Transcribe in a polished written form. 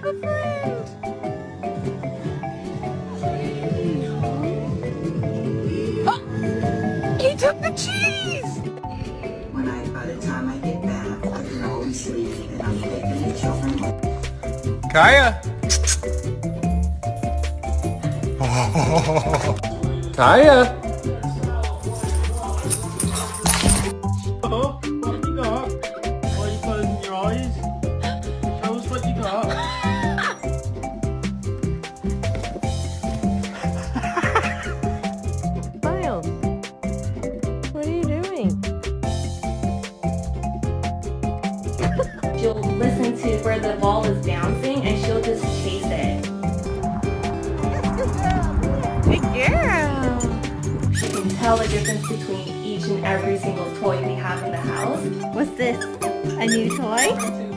have a friend. Oh, he took the cheese. By the time I get back, I can always leave and I'm taking the children. Kaya! Kaya! Oh, what have you got? Why are you closing your eyes? Show us what you got. Miles, what are you doing? She'll listen to where the ball is bouncing and she'll just chase it. Good girl. She can tell the difference between each and every single toy we have in the house. What's this? A new toy?